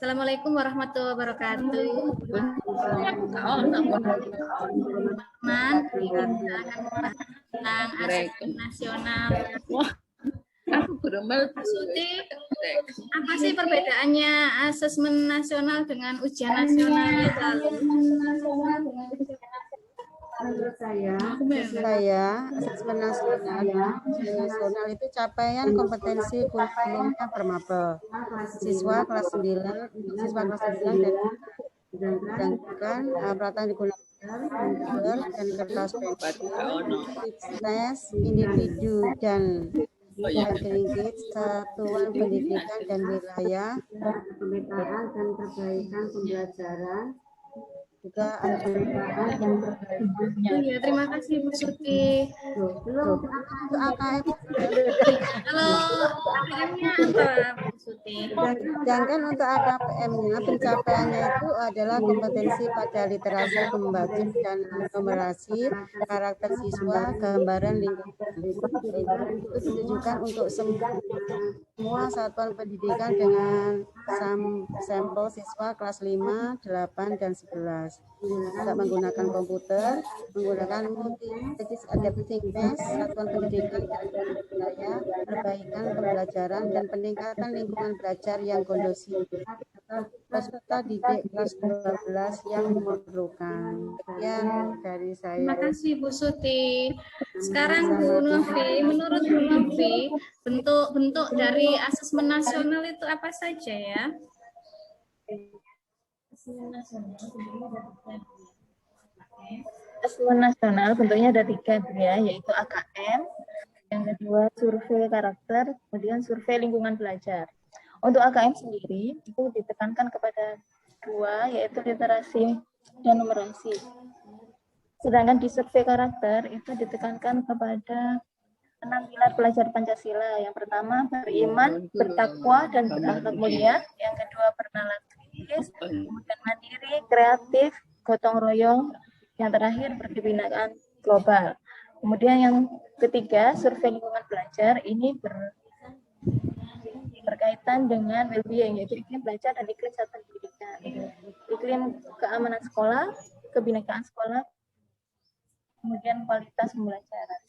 Assalamualaikum warahmatullahi wabarakatuh. Teman-teman, kita akan membahas tentang asesmen nasional. Aku beremel. Suti, apa sih perbedaannya asesmen nasional dengan ujian nasional yang lalu? Menurut saya asesmen nasional itu capaian kompetensi kurikulumnya per mapel. Siswa kelas 9 dan sedangkan peralatan digunakan dan kertas pensil, tes individu dan agregat satuan pendidikan dan wilayah, pemetaan dan perbaikan pembelajaran. Juga ada ya, terima kasih Bu Suti. untuk AKM. Kalau AKM-nya apa Bu Suti? Sedangkan untuk AKPM-nya pencapaiannya itu adalah kompetensi pada literasi membaca dan numerasi, karakter siswa, gambaran lingkungan. Itu ditujukan untuk semua satuan pendidikan dengan sampel siswa kelas 5, 8, dan 11. Juga menggunakan komputer, menggunakan multi-purpose adapting test, satuan pendidikan dan wilayah, perbaikan pembelajaran dan peningkatan lingkungan belajar yang kondusif. Peserta didik kelas 12 yang memerlukan. Sekian dari saya. Terima kasih Bu Suti. Sekarang Bu Novi, menurut Bu Novi, bentuk-bentuk dari asesmen nasional itu apa saja ya? Asesmen nasional bentuknya ada 3 ya, yaitu AKM, yang kedua survei karakter, kemudian survei lingkungan belajar. Untuk AKM sendiri itu ditekankan kepada 2, yaitu literasi dan numerasi. Sedangkan di survei karakter itu ditekankan kepada 6 pilar pelajar Pancasila. Yang pertama beriman, bertakwa, dan berakhlak mulia. Yang kedua bernalar kritis, kemudian mandiri, kreatif, gotong royong. Yang terakhir berkebinekaan global. Kemudian yang ketiga survei lingkungan belajar ini berkaitan dengan well-being, yaitu iklim belajar dan iklim satuan pendidikan, iklim keamanan sekolah, kebinekaan sekolah, kemudian kualitas pembelajaran.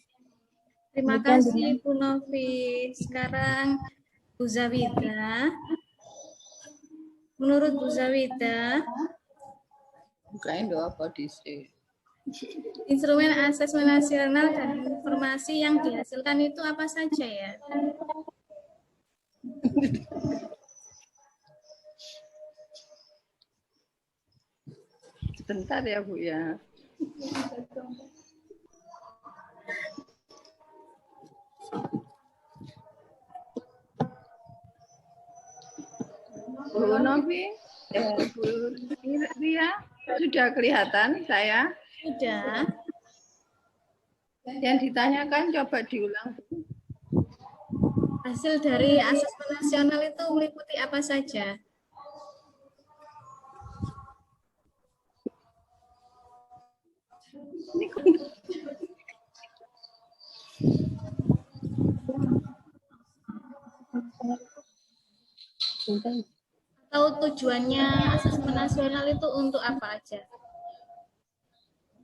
Terima kasih Bu Novi. Sekarang Bu Zawida. Menurut Bu Zawida, Bukain doa apa disi? instrumen asesmen nasional dan informasi yang dihasilkan itu apa saja ya? Sebentar ya Bu ya. Bu Novi, Bu Ria, sudah kelihatan saya? Sudah. Yang ditanyakan coba diulang. Hasil dari asesmen nasional itu meliputi apa saja? Atau tujuannya asesmen nasional itu untuk apa aja?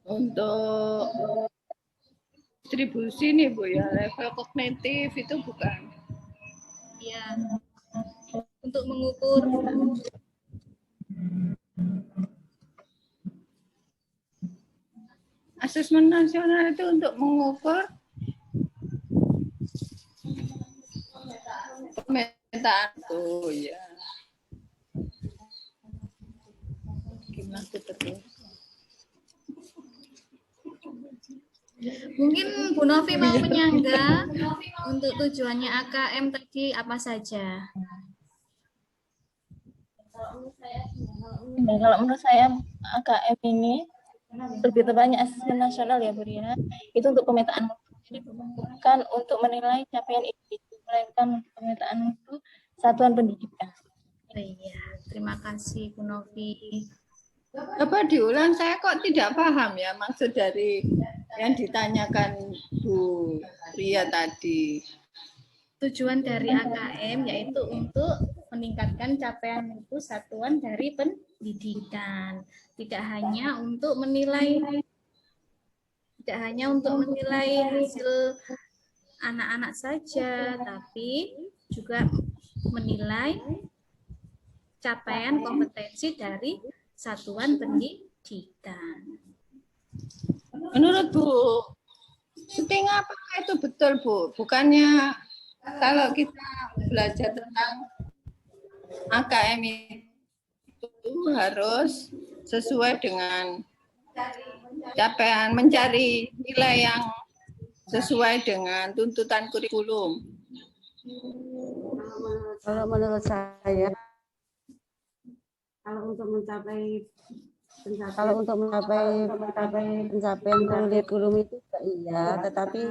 Untuk distribusi nih Bu ya, level kognitif itu bukan? Ya, untuk mengukur. Asesmen nasional itu untuk mengukur pemetaan. Oh ya. Gimana terus? Mungkin Bu Novi mau menyangga untuk tujuannya AKM tadi apa saja? Nah, kalau menurut saya AKM ini lebih tepatnya asesmen nasional ya Bu Rina, itu untuk pemetaan mutu. Jadi bukan untuk menilai capaian individu, melainkan pemetaan mutu satuan pendidikan. Iya, terima kasih Bu Novi. Apa diulang, saya kok tidak paham ya maksud dari yang ditanyakan Bu Ria tadi. Tujuan dari AKM yaitu untuk meningkatkan capaian mutu satuan dari pendidikan. Tidak hanya untuk menilai hasil anak-anak saja, tapi juga menilai capaian kompetensi dari satuan pendidikan. Menurut Bu Suting, apakah itu betul, Bu? Bukannya kalau kita belajar tentang AKM itu harus sesuai dengan capaian, mencari nilai yang sesuai dengan tuntutan kurikulum. Kalau menurut saya, kalau untuk mencapai pencapaian kurikulum itu iya, tetapi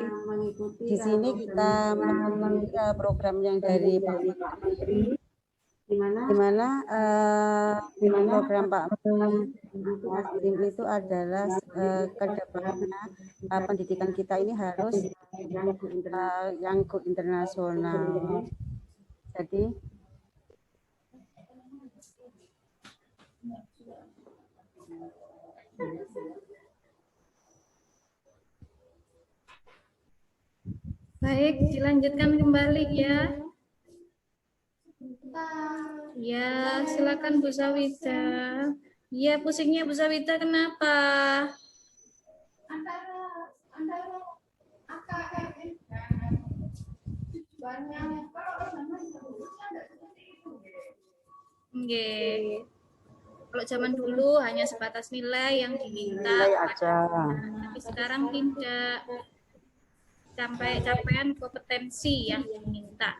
di sini kita mengikuti program yang dari Pak Menteri, di mana program Pak Menteri itu adalah kedepannya pendidikan kita ini harus yang go internasional. Jadi Baik, dilanjutkan kembali ya. Ya, silakan Bu Sawita. Ya, pusingnya Bu Sawita kenapa? Nggih. Kalau zaman dulu hanya sebatas nilai yang diminta, tapi sekarang tidak. Sampai capaian kompetensi yang diminta.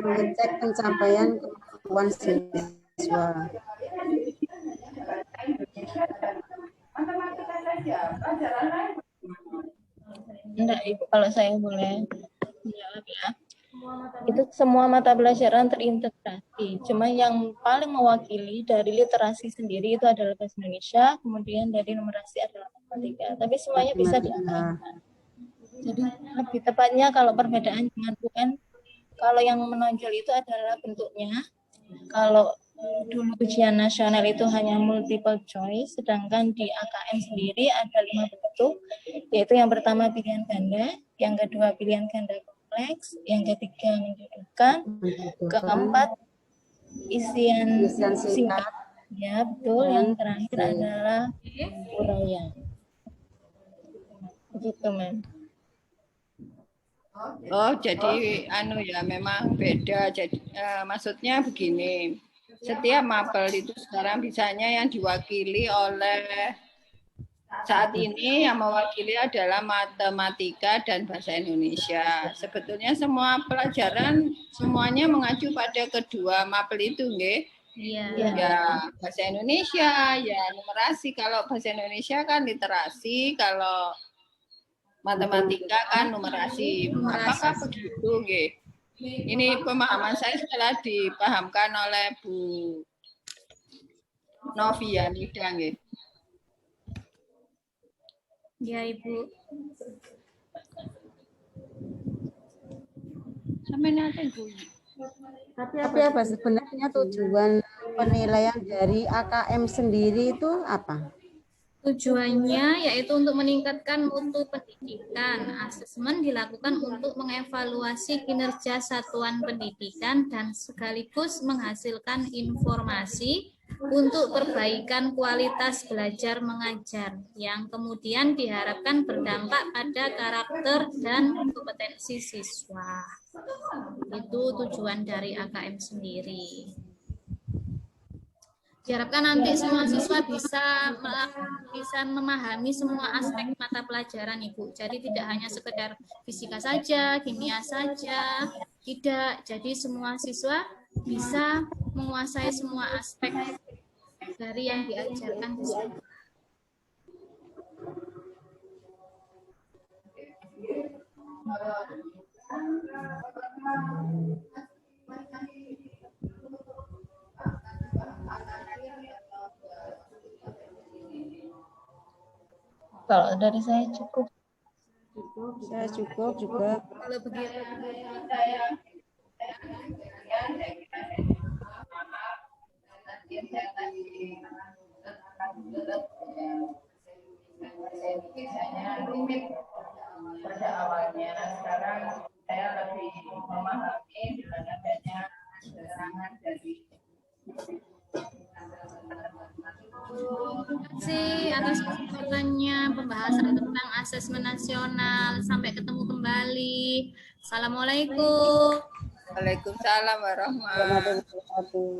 mengecek pencapaian kemampuan siswa. Enggak, Ibu, kalau saya boleh menjawab ya. Itu semua mata pelajaran terintegrasi. Cuma yang paling mewakili dari literasi sendiri itu adalah bahasa Indonesia, kemudian dari numerasi adalah matematika. Tapi semuanya bisa diaktifkan. Jadi lebih tepatnya kalau perbedaan dengan UN, kalau yang menonjol itu adalah bentuknya. Kalau dulu ujian nasional itu hanya multiple choice, sedangkan di AKM sendiri ada 5 bentuk, yaitu yang pertama pilihan ganda, yang kedua pilihan ganda kompleks, yang ketiga menjodohkan, keempat isian singkat, ya betul, yang terakhir adalah uraian. Begitu, Mem. Oh, jadi ya memang beda. Jadi maksudnya begini. Setiap mapel itu sekarang bisanya yang diwakili oleh saat ini yang mewakili adalah matematika dan bahasa Indonesia. Sebetulnya semua pelajaran semuanya mengacu pada kedua mapel itu, nggih. Iya. Ya, bahasa Indonesia, ya numerasi. Kalau bahasa Indonesia kan literasi, kalau matematika kan numerasi. Apakah begitu, nggih? Ini pemahaman saya setelah dipahamkan oleh Bu Novia Nida, nggih. Ya, Ibu. Sampai nanti, Bu. Tapi apa sebenarnya tujuan penilaian dari AKM sendiri itu apa? Tujuannya yaitu untuk meningkatkan mutu pendidikan. Asesmen dilakukan untuk mengevaluasi kinerja satuan pendidikan dan sekaligus menghasilkan informasi untuk perbaikan kualitas belajar mengajar yang kemudian diharapkan berdampak pada karakter dan kompetensi siswa. Itu tujuan dari AKM sendiri. Diharapkan nanti semua siswa bisa memahami semua aspek mata pelajaran, Ibu. Jadi tidak hanya sekedar fisika saja, kimia saja, tidak. Jadi semua siswa bisa menguasai semua aspek dari yang diajarkan di sekolah. Kalau dari saya cukup. Saya cukup juga. Kalau begitu, pada awalnya, sekarang saya lebih memahami dengan adanya keterangan dari terima kasih atas kesempatannya pembahasan tentang asesmen nasional. Sampai ketemu kembali. Assalamualaikum. Waalaikumsalam warahmatullahi wabarakatuh.